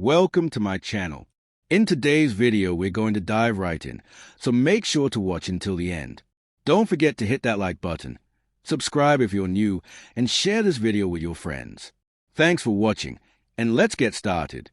welcome to my channel. In today's video, we're going to dive right in, so make sure to watch until the end. Don't forget to hit that like button, subscribe if you're new, and share this video with your friends. Thanks for watching, and let's get started.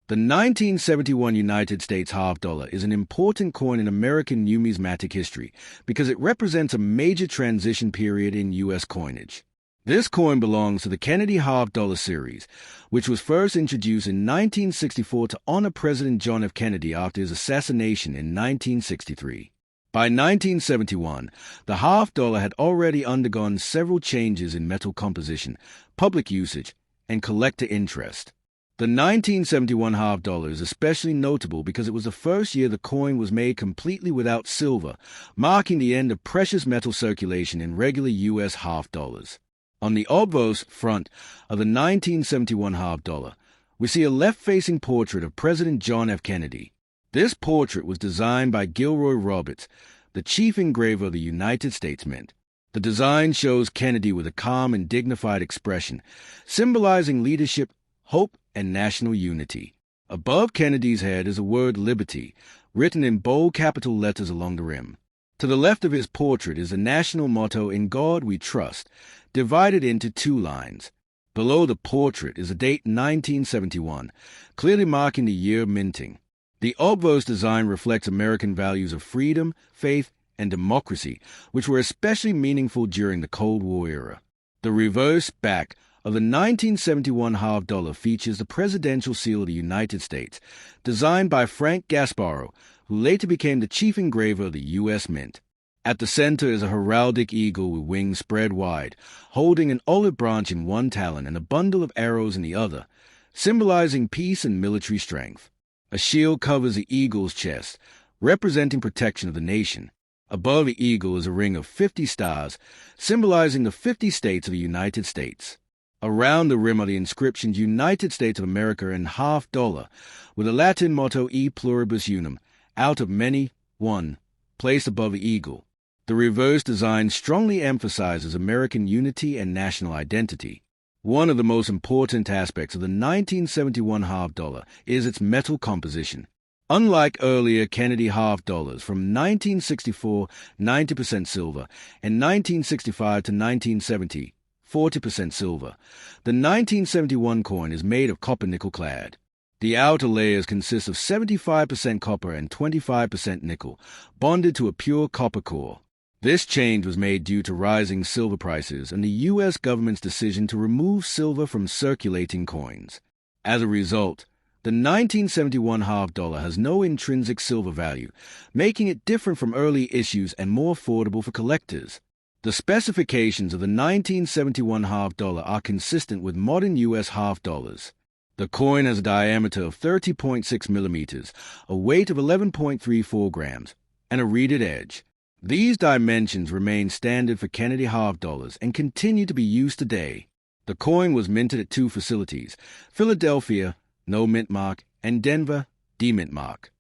The 1971 United States half dollar is an important coin in American numismatic history because it represents a major transition period in U.S. coinage. This coin belongs to the Kennedy half dollar series, which was first introduced in 1964 to honor President John F. Kennedy after his assassination in 1963. By 1971, the half dollar had already undergone several changes in metal composition, public usage, and collector interest. The 1971 half dollar is especially notable because it was the first year the coin was made completely without silver, marking the end of precious metal circulation in regular U.S. half dollars. On the obverse front of the 1971 half dollar, we see a left-facing portrait of President John F. Kennedy. This portrait was designed by Gilroy Roberts, the chief engraver of the United States Mint. The design shows Kennedy with a calm and dignified expression, symbolizing leadership, hope, and national unity. Above Kennedy's head is the word liberty, written in bold capital letters along the rim. To the left of his portrait is the national motto, "In God We Trust," divided into two lines. Below the portrait is the date 1971, clearly marking the year of minting. The obverse design reflects American values of freedom, faith, and democracy, which were especially meaningful during the Cold War era. The reverse back of the 1971 half dollar features the presidential seal of the United States, designed by Frank Gasparro, who later became the chief engraver of the U.S. Mint. At the center is a heraldic eagle with wings spread wide, holding an olive branch in one talon and a bundle of arrows in the other, symbolizing peace and military strength. A shield covers the eagle's chest, representing protection of the nation. Above the eagle is a ring of 50 stars, symbolizing the 50 states of the United States. Around the rim are the inscriptions United States of America in half dollar, with the Latin motto E pluribus unum, out of many, one, placed above the eagle. The reverse design strongly emphasizes American unity and national identity. One of the most important aspects of the 1971 half dollar is its metal composition. Unlike earlier Kennedy half dollars from 1964, 90% silver, and 1965 to 1970, 40% silver, the 1971 coin is made of copper-nickel clad. The outer layers consist of 75% copper and 25% nickel, bonded to a pure copper core. This change was made due to rising silver prices and the U.S. government's decision to remove silver from circulating coins. As a result, the 1971 half dollar has no intrinsic silver value, making it different from early issues and more affordable for collectors. The specifications of the 1971 half dollar are consistent with modern U.S. half dollars. The coin has a diameter of 30.6 millimeters, a weight of 11.34 grams, and a reeded edge. These dimensions remain standard for Kennedy half dollars and continue to be used today. The coin was minted at two facilities: Philadelphia, no mint mark, and Denver, D-mint mark.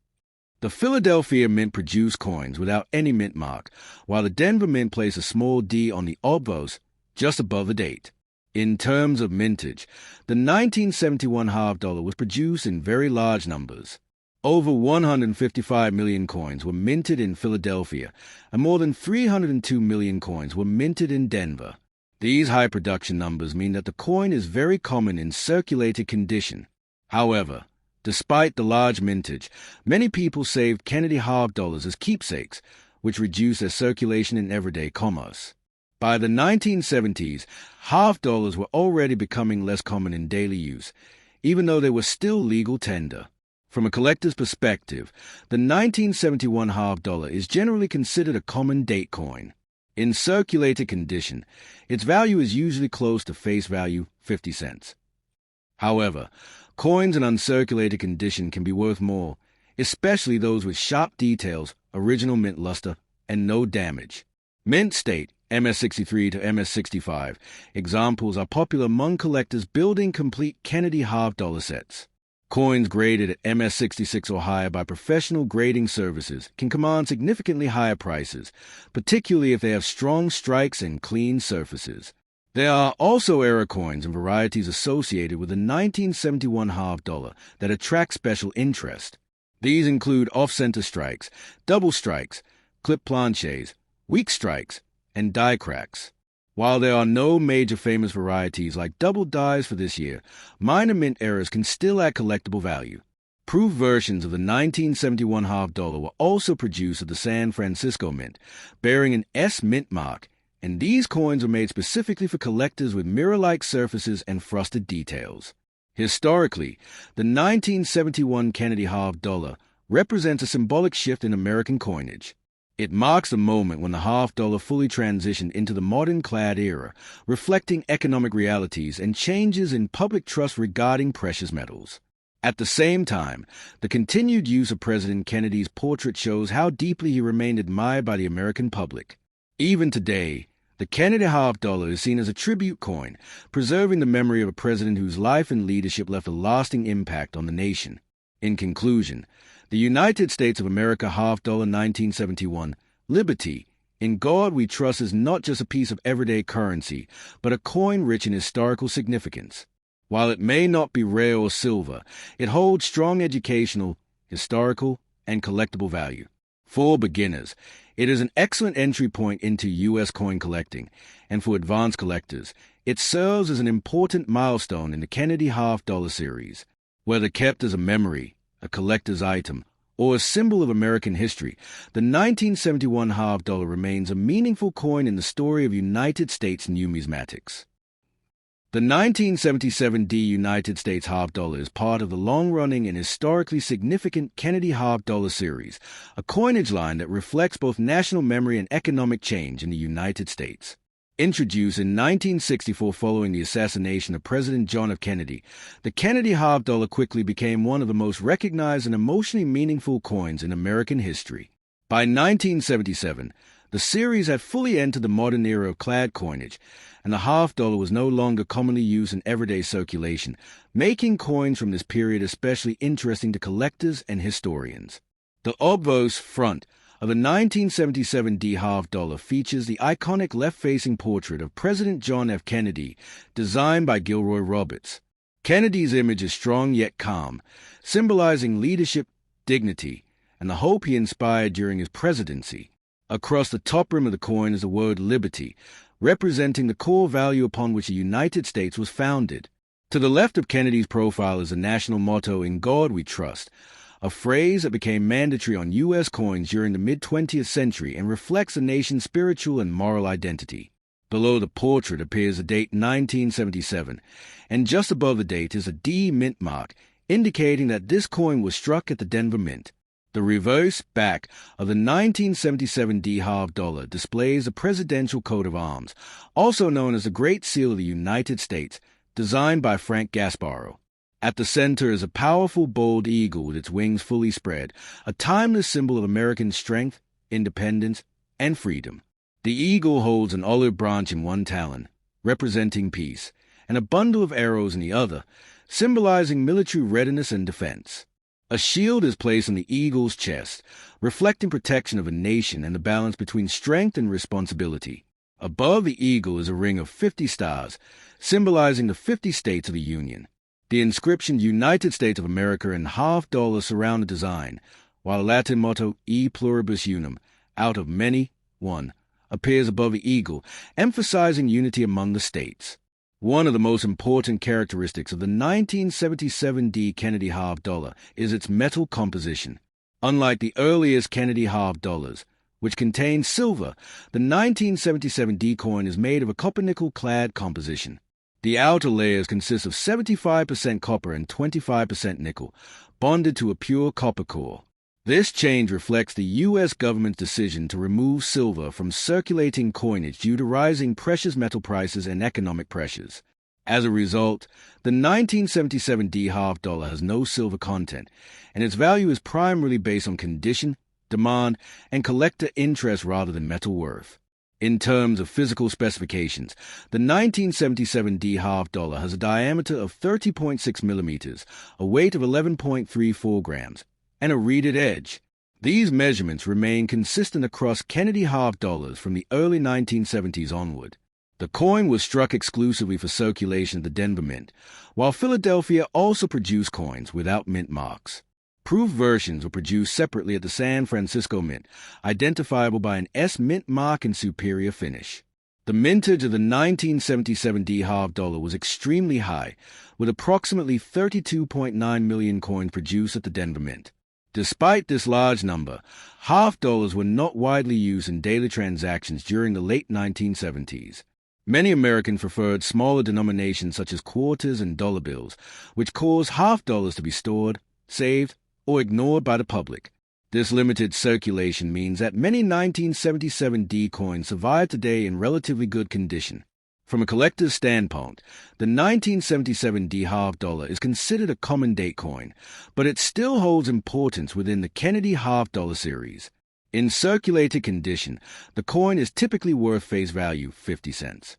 The Philadelphia Mint produced coins without any mint mark, while the Denver Mint placed a small D on the obverse just above the date. In terms of mintage, the 1971 half dollar was produced in very large numbers. Over 155 million coins were minted in Philadelphia, and more than 302 million coins were minted in Denver. These high production numbers mean that the coin is very common in circulated condition. However, despite the large mintage, many people saved Kennedy half dollars as keepsakes, which reduced their circulation in everyday commerce. By the 1970s, half dollars were already becoming less common in daily use, even though they were still legal tender. From a collector's perspective, the 1971 half dollar is generally considered a common date coin. In circulated condition, its value is usually close to face value, 50 cents. However, coins in uncirculated condition can be worth more, especially those with sharp details, original mint luster, and no damage. Mint state, MS63 to MS65, examples are popular among collectors building complete Kennedy half dollar sets. Coins graded at MS66 or higher by professional grading services can command significantly higher prices, particularly if they have strong strikes and clean surfaces. There are also era coins and varieties associated with the 1971 half dollar that attract special interest. These include off-center strikes, double strikes, clip planches, weak strikes, and die cracks. While there are no major famous varieties like double dies for this year, minor mint errors can still add collectible value. Proof versions of the 1971 half dollar were also produced at the San Francisco Mint, bearing an S mint mark, and these coins were made specifically for collectors with mirror-like surfaces and frosted details. Historically, the 1971 Kennedy half dollar represents a symbolic shift in American coinage. It marks the moment when the half dollar fully transitioned into the modern clad era, reflecting economic realities and changes in public trust regarding precious metals. At the same time, the continued use of President Kennedy's portrait shows how deeply he remained admired by the American public. Even today, the Kennedy half dollar is seen as a tribute coin, preserving the memory of a president whose life and leadership left a lasting impact on the nation. In conclusion, the United States of America half dollar 1971, Liberty, in God we trust, is not just a piece of everyday currency, but a coin rich in historical significance. While it may not be rare or silver, it holds strong educational, historical, and collectible value. For beginners, it is an excellent entry point into U.S. coin collecting, and for advanced collectors, it serves as an important milestone in the Kennedy half dollar series. Whether kept as a memory, a collector's item, or a symbol of American history, the 1971 half dollar remains a meaningful coin in the story of United States numismatics. The 1977 United States half dollar is part of the long-running and historically significant Kennedy half dollar series, a coinage line that reflects both national memory and economic change in the United States. Introduced in 1964 following the assassination of President John F. Kennedy, the Kennedy half dollar quickly became one of the most recognized and emotionally meaningful coins in American history. By 1977, the series had fully entered the modern era of clad coinage, and the half dollar was no longer commonly used in everyday circulation, making coins from this period especially interesting to collectors and historians. The obverse front of the 1977 half dollar features the iconic left-facing portrait of President John F. Kennedy, designed by Gilroy Roberts. Kennedy's image is strong yet calm, symbolizing leadership, dignity, and the hope he inspired during his presidency. Across the top rim of the coin is the word liberty, representing the core value upon which the United States was founded. To the left of Kennedy's profile is the national motto, "In God We Trust," a phrase that became mandatory on U.S. coins during the mid-20th century and reflects the nation's spiritual and moral identity. Below the portrait appears the date 1977, and just above the date is a D mint mark, indicating that this coin was struck at the Denver Mint. The reverse back of the 1977 half dollar displays the presidential coat of arms, also known as the Great Seal of the United States, designed by Frank Gasparro. At the center is a powerful, bold eagle with its wings fully spread, a timeless symbol of American strength, independence, and freedom. The eagle holds an olive branch in one talon, representing peace, and a bundle of arrows in the other, symbolizing military readiness and defense. A shield is placed on the eagle's chest, reflecting protection of a nation and the balance between strength and responsibility. Above the eagle is a ring of 50 stars, symbolizing the 50 states of the Union. The inscription United States of America in half dollar surround the design, while the Latin motto E pluribus unum, out of many, one, appears above the eagle, emphasizing unity among the states. One of the most important characteristics of the 1977 Kennedy half dollar is its metal composition. Unlike the earliest Kennedy half dollars, which contained silver, the 1977 coin is made of a copper-nickel clad composition. The outer layers consist of 75% copper and 25% nickel, bonded to a pure copper core. This change reflects the U.S. government's decision to remove silver from circulating coinage due to rising precious metal prices and economic pressures. As a result, the 1977 half dollar has no silver content, and its value is primarily based on condition, demand, and collector interest rather than metal worth. In terms of physical specifications, the 1977 half dollar has a diameter of 30.6 millimeters, a weight of 11.34 grams, and a reeded edge. These measurements remain consistent across Kennedy half dollars from the early 1970s onward. The coin was struck exclusively for circulation at the Denver Mint, while Philadelphia also produced coins without mint marks. Proof versions were produced separately at the San Francisco Mint, identifiable by an S mint mark and superior finish. The mintage of the 1977 D half dollar was extremely high, with approximately 32.9 million coins produced at the Denver Mint. Despite this large number, half dollars were not widely used in daily transactions during the late 1970s. Many Americans preferred smaller denominations such as quarters and dollar bills, which caused half dollars to be stored, saved, or ignored by the public. This limited circulation means that many 1977 D coins survive today in relatively good condition. From a collector's standpoint, the 1977 D half dollar is considered a common date coin, but it still holds importance within the Kennedy half dollar series. In circulated condition, the coin is typically worth face value 50 cents.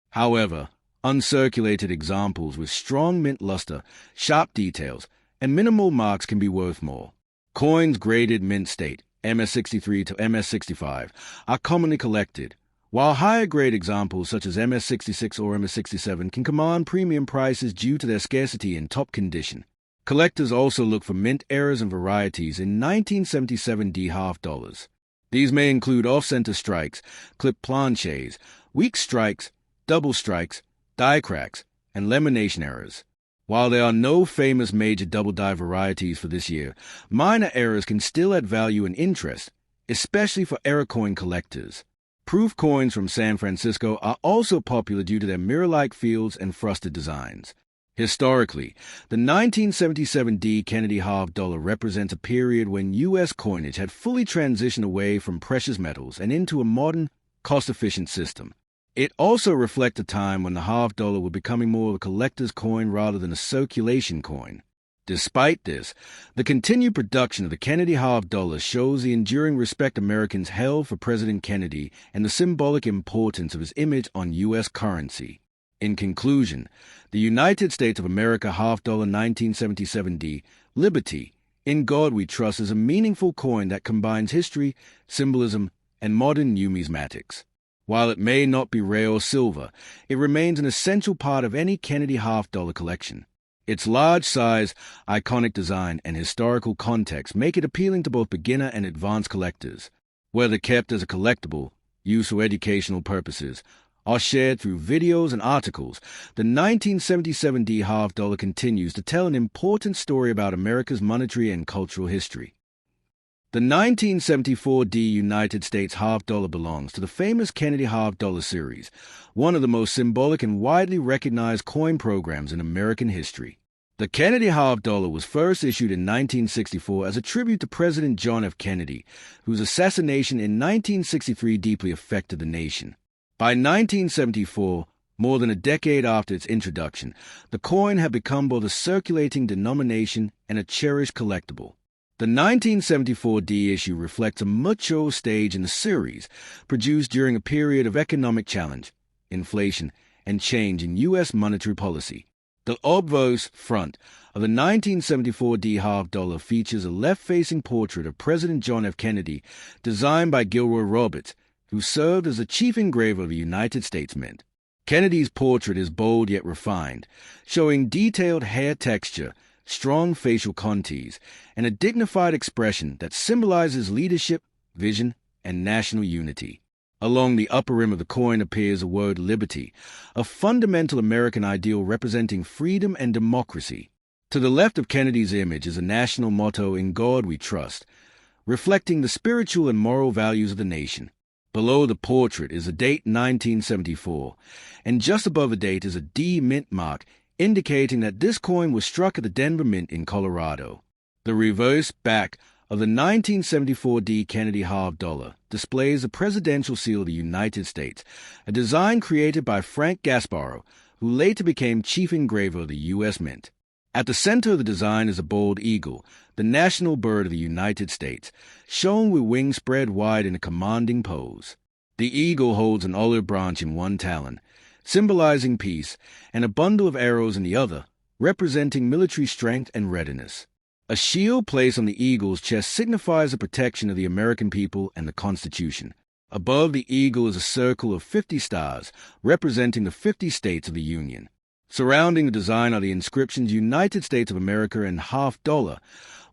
However, uncirculated examples with strong mint luster, sharp details, and minimal marks can be worth more. Coins graded mint state, MS63 to MS65, are commonly collected, while higher-grade examples such as MS66 or MS67 can command premium prices due to their scarcity and top condition. Collectors also look for mint errors and varieties in 1977 D half dollars. These may include off-center strikes, clip planches, weak strikes, double strikes, die cracks, and lamination errors. While there are no famous major double die varieties for this year, minor errors can still add value and interest, especially for error coin collectors. Proof coins from San Francisco are also popular due to their mirror-like fields and frosted designs. Historically, the 1977 D Kennedy half dollar represents a period when U.S. coinage had fully transitioned away from precious metals and into a modern, cost-efficient system. It also reflects a time when the half dollar was becoming more of a collector's coin rather than a circulation coin. Despite this, the continued production of the Kennedy half dollar shows the enduring respect Americans held for President Kennedy and the symbolic importance of his image on U.S. currency. In conclusion, the United States of America half dollar 1977 D, Liberty, In God We Trust, is a meaningful coin that combines history, symbolism, and modern numismatics. While it may not be rare or silver, it remains an essential part of any Kennedy half dollar collection. Its large size, iconic design, and historical context make it appealing to both beginner and advanced collectors. Whether kept as a collectible, used for educational purposes, or shared through videos and articles, the 1977 D half dollar continues to tell an important story about America's monetary and cultural history. The 1974 D United States half dollar belongs to the famous Kennedy half dollar series, one of the most symbolic and widely recognized coin programs in American history. The Kennedy half dollar was first issued in 1964 as a tribute to President John F. Kennedy, whose assassination in 1963 deeply affected the nation. By 1974, more than a decade after its introduction, the coin had become both a circulating denomination and a cherished collectible. The 1974 D issue reflects a mature stage in the series, produced during a period of economic challenge, inflation, and change in U.S. monetary policy. The obverse front of the 1974 D half dollar features a left-facing portrait of President John F. Kennedy, designed by Gilroy Roberts, who served as the chief engraver of the United States Mint. Kennedy's portrait is bold yet refined, showing detailed hair texture, strong facial contours, and a dignified expression that symbolizes leadership, vision, and national unity. Along the upper rim of the coin appears the word liberty, a fundamental American ideal representing freedom and democracy. To the left of Kennedy's image is a national motto, "In God We Trust," reflecting the spiritual and moral values of the nation. Below the portrait is the date 1974, and just above the date is a D mint mark, indicating that this coin was struck at the Denver Mint in Colorado. The reverse back of the 1974 D Kennedy half dollar displays the presidential seal of the United States, a design created by Frank Gasparro, who later became chief engraver of the U.S. Mint. At the center of the design is a bold eagle, the national bird of the United States, shown with wings spread wide in a commanding pose. The eagle holds an olive branch in one talon, symbolizing peace, and a bundle of arrows in the other, representing military strength and readiness. A shield placed on the eagle's chest signifies the protection of the American people and the Constitution. Above the eagle is a circle of 50 stars, representing the 50 states of the Union. Surrounding the design are the inscriptions United States of America and $50,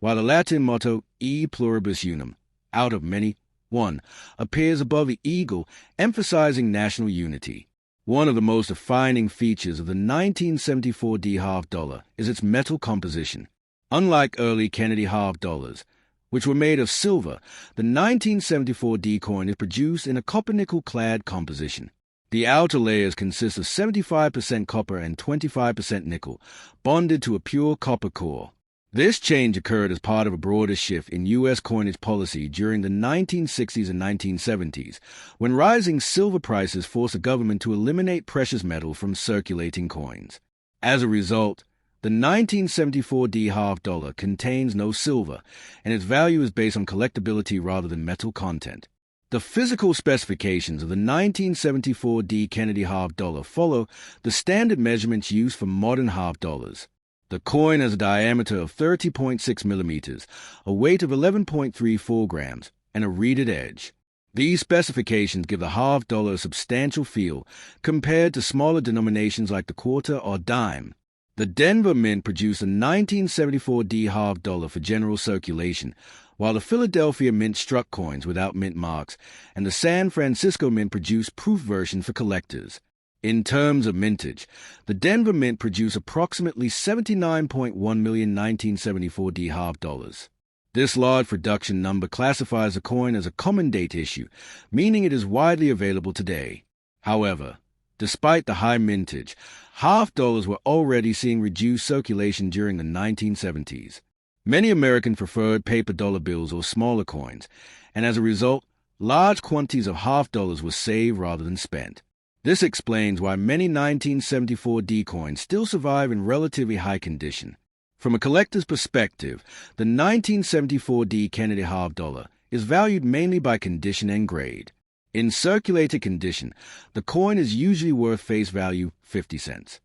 while the Latin motto E pluribus unum, out of many, one, appears above the eagle, emphasizing national unity. One of the most defining features of the 1974 D $50 is its metal composition. Unlike early Kennedy $50, which were made of silver, the 1974 D coin is produced in a copper-nickel-clad composition. The outer layers consist of 75% copper and 25% nickel, bonded to a pure copper core. This change occurred as part of a broader shift in U.S. coinage policy during the 1960s and 1970s, when rising silver prices forced the government to eliminate precious metal from circulating coins. As a result, the 1974 D $50 contains no silver, and its value is based on collectability rather than metal content. The physical specifications of the 1974 D Kennedy $50 follow the standard measurements used for modern $50. The coin has a diameter of 30.6 millimeters, a weight of 11.34 grams, and a reeded edge. These specifications give the $50 a substantial feel compared to smaller denominations like the quarter or dime. The Denver Mint produced a 1974 D $50 for general circulation, while the Philadelphia Mint struck coins without mint marks, and the San Francisco Mint produced proof versions for collectors. In terms of mintage, the Denver Mint produced approximately 79.1 million 1974 D $50. This large production number classifies the coin as a common date issue, meaning it is widely available today. However, despite the high mintage, $50 were already seeing reduced circulation during the 1970s. Many Americans preferred paper dollar bills or smaller coins, and as a result, large quantities of $50 were saved rather than spent. This explains why many 1974 D coins still survive in relatively high condition. From a collector's perspective, the 1974 D Kennedy $50 is valued mainly by condition and grade. In circulated condition, the coin is usually worth face value 50 cents.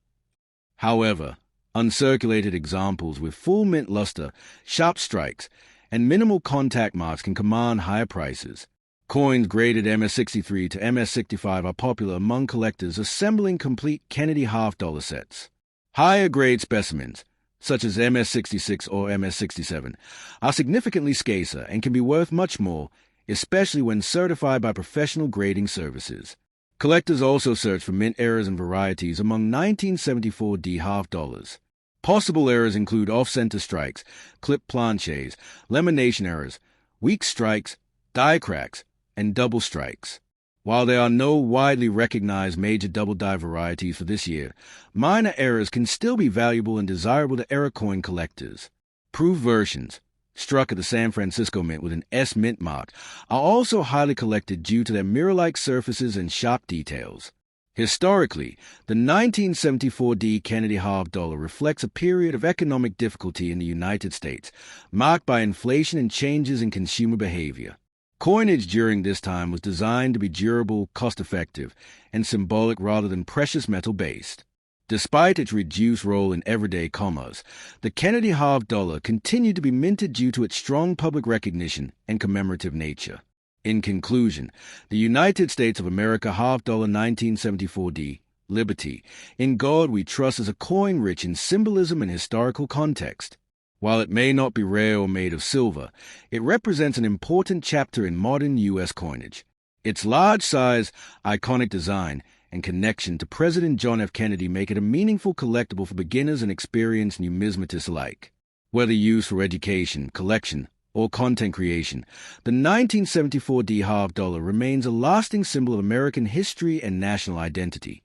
However, uncirculated examples with full mint luster, sharp strikes, and minimal contact marks can command higher prices. Coins graded MS-63 to MS-65 are popular among collectors assembling complete Kennedy $50 sets. Higher grade specimens, such as MS-66 or MS-67, are significantly scarcer and can be worth much more, especially when certified by professional grading services. Collectors also search for mint errors and varieties among 1974 D $50. Possible errors include off-center strikes, clip planches, lamination errors, weak strikes, die cracks, and double strikes. While there are no widely recognized major double die varieties for this year, minor errors can still be valuable and desirable to error coin collectors. Proof versions, struck at the San Francisco Mint with an S mint mark, are also highly collected due to their mirror-like surfaces and sharp details. Historically, the 1974 D Kennedy $50 reflects a period of economic difficulty in the United States, marked by inflation and changes in consumer behavior. Coinage during this time was designed to be durable, cost-effective, and symbolic rather than precious metal-based. Despite its reduced role in everyday commerce, the Kennedy $50 continued to be minted due to its strong public recognition and commemorative nature. In conclusion, the United States of America $50 1974 D, Liberty, in God we trust, is a coin rich in symbolism and historical context. While it may not be rare or made of silver, it represents an important chapter in modern U.S. coinage. Its large size, iconic design, and connection to President John F. Kennedy make it a meaningful collectible for beginners and experienced numismatists alike. Whether used for education, collection, or content creation, the 1974 D $50 remains a lasting symbol of American history and national identity.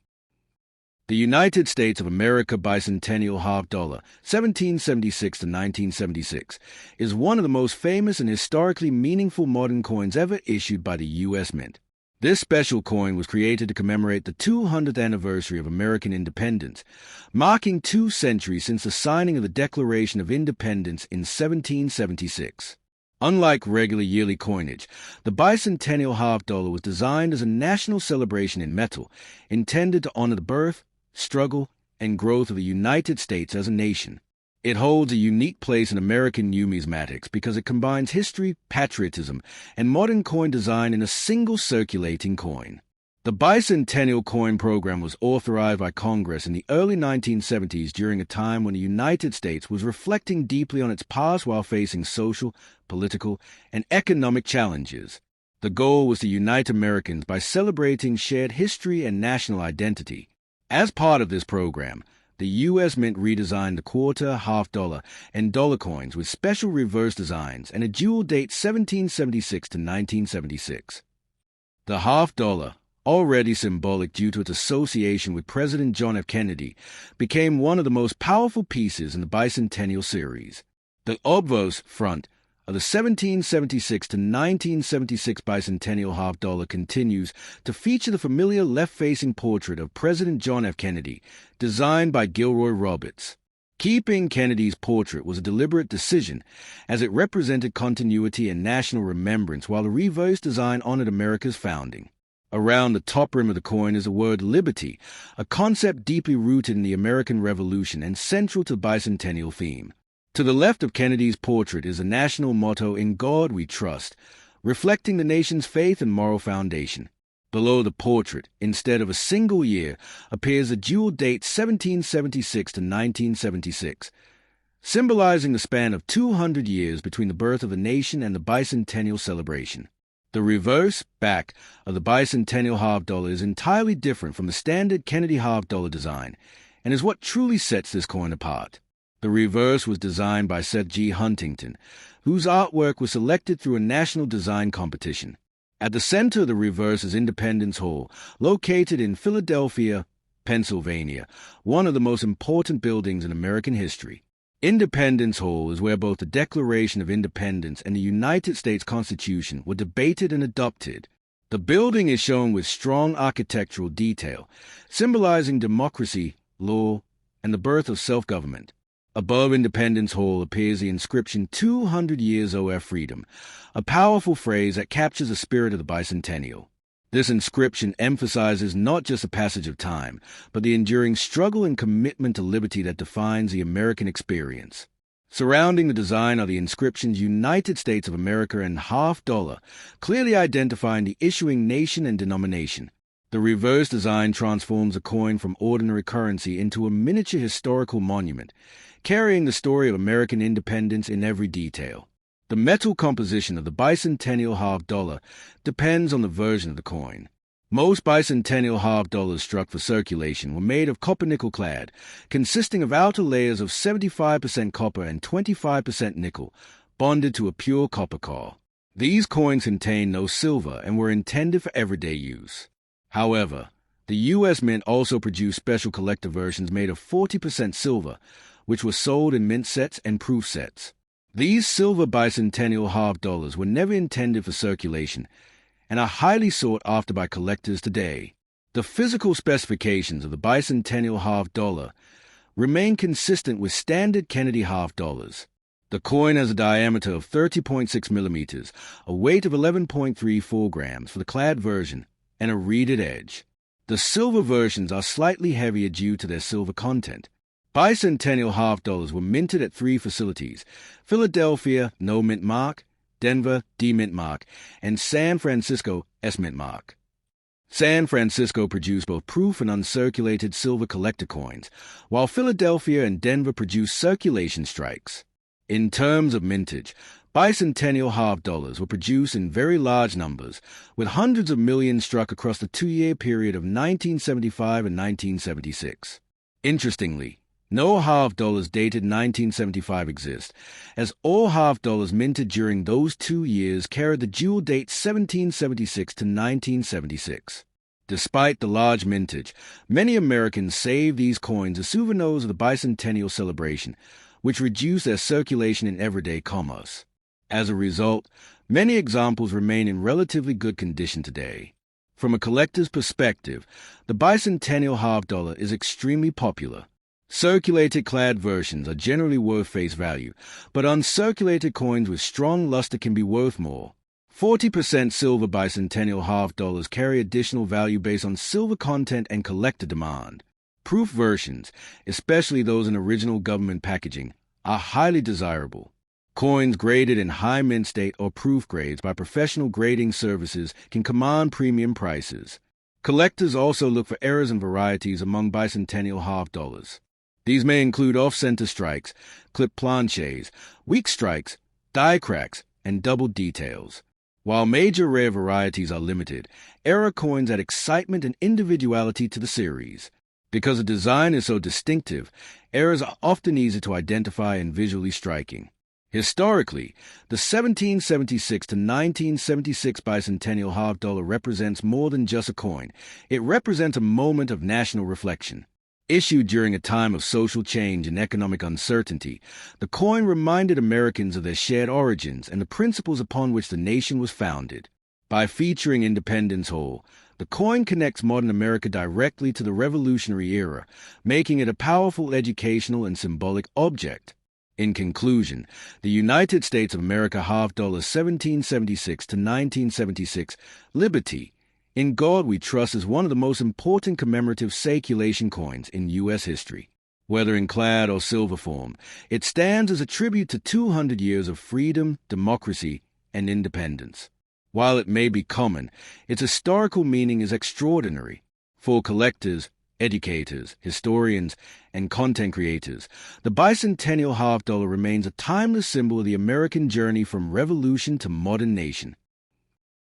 The United States of America Bicentennial $50, 1776 to 1976, is one of the most famous and historically meaningful modern coins ever issued by the U.S. Mint. This special coin was created to commemorate the 200th anniversary of American independence, marking 2 centuries since the signing of the Declaration of Independence in 1776. Unlike regular yearly coinage, the Bicentennial $50 was designed as a national celebration in metal, intended to honor the birth, struggle, and growth of the United States as a nation. It holds a unique place in American numismatics because it combines history, patriotism, and modern coin design in a single circulating coin. The Bicentennial coin program was authorized by Congress in the early 1970s during a time when the United States was reflecting deeply on its past while facing social, political, and economic challenges. The goal was to unite Americans by celebrating shared history and national identity. As part of this program, the U.S. Mint redesigned the quarter, half dollar, and dollar coins with special reverse designs and a dual date 1776 to 1976. The half dollar, already symbolic due to its association with President John F. Kennedy, became one of the most powerful pieces in the Bicentennial series. The obverse front of the 1776 to 1976 Bicentennial half dollar continues to feature the familiar left-facing portrait of President John F. Kennedy, designed by Gilroy Roberts. Keeping Kennedy's portrait was a deliberate decision, as it represented continuity and national remembrance while the reverse design honored America's founding. Around the top rim of the coin is the word liberty, a concept deeply rooted in the American Revolution and central to the bicentennial theme. To the left of Kennedy's portrait is the national motto, "In God We Trust," reflecting the nation's faith and moral foundation. Below the portrait, instead of a single year, appears a dual date 1776 to 1976, symbolizing the span of 200 years between the birth of the nation and the bicentennial celebration. The reverse back of the bicentennial half dollar is entirely different from the standard Kennedy half dollar design and is what truly sets this coin apart. The reverse was designed by Seth G. Huntington, whose artwork was selected through a national design competition. At the center of the reverse is Independence Hall, located in Philadelphia, Pennsylvania, one of the most important buildings in American history. Independence Hall is where both the Declaration of Independence and the United States Constitution were debated and adopted. The building is shown with strong architectural detail, symbolizing democracy, law, and the birth of self-government. Above Independence Hall appears the inscription 200 Years O.F. Freedom, a powerful phrase that captures the spirit of the bicentennial. This inscription emphasizes not just the passage of time, but the enduring struggle and commitment to liberty that defines the American experience. Surrounding the design are the inscriptions United States of America and half dollar, clearly identifying the issuing nation and denomination. The reverse design transforms the coin from ordinary currency into a miniature historical monument, carrying the story of American independence in every detail. The metal composition of the bicentennial half dollar depends on the version of the coin. Most bicentennial half dollars struck for circulation were made of copper-nickel clad, consisting of outer layers of 75% copper and 25% nickel, bonded to a pure copper core. These coins contained no silver and were intended for everyday use. However, the U.S. Mint also produced special collector versions made of 40% silver, which were sold in mint sets and proof sets. These silver bicentennial half dollars were never intended for circulation and are highly sought after by collectors today. The physical specifications of the bicentennial half dollar remain consistent with standard Kennedy half dollars. The coin has a diameter of 30.6 millimeters, a weight of 11.34 grams for the clad version, and a reeded edge. The silver versions are slightly heavier due to their silver content. Bicentennial half dollars were minted at 3 facilities: Philadelphia, no mint mark; Denver, D mint mark; and San Francisco, S mint mark. San Francisco produced both proof and uncirculated silver collector coins, while Philadelphia and Denver produced circulation strikes. In terms of mintage, bicentennial half dollars were produced in very large numbers, with hundreds of millions struck across the 2-year period of 1975 and 1976. Interestingly, no half dollars dated 1975 exist, as all half dollars minted during those 2 years carried the dual date 1776 to 1976. Despite the large mintage, many Americans saved these coins as souvenirs of the bicentennial celebration, which reduced their circulation in everyday commerce. As a result, many examples remain in relatively good condition today. From a collector's perspective, the bicentennial half dollar is extremely popular. Circulated clad versions are generally worth face value, but uncirculated coins with strong luster can be worth more. 40% silver bicentennial half dollars carry additional value based on silver content and collector demand. Proof versions, especially those in original government packaging, are highly desirable. Coins graded in high mint state or proof grades by professional grading services can command premium prices. Collectors also look for errors and varieties among bicentennial half dollars. These may include off-center strikes, clip planches, weak strikes, die cracks, and double details. While major rare varieties are limited, error coins add excitement and individuality to the series. Because the design is so distinctive, errors are often easy to identify and visually striking. Historically, the 1776 to 1976 bicentennial half dollar represents more than just a coin. It represents a moment of national reflection. Issued during a time of social change and economic uncertainty, the coin reminded Americans of their shared origins and the principles upon which the nation was founded. By featuring Independence Hall, the coin connects modern America directly to the Revolutionary era, making it a powerful educational and symbolic object. In conclusion, the United States of America half dollar 1776 to 1976 Liberty, in God We Trust, is one of the most important commemorative circulation coins in U.S. history. Whether in clad or silver form, it stands as a tribute to 200 years of freedom, democracy, and independence. While it may be common, its historical meaning is extraordinary. For collectors, educators, historians, and content creators, the bicentennial half dollar remains a timeless symbol of the American journey from revolution to modern nation.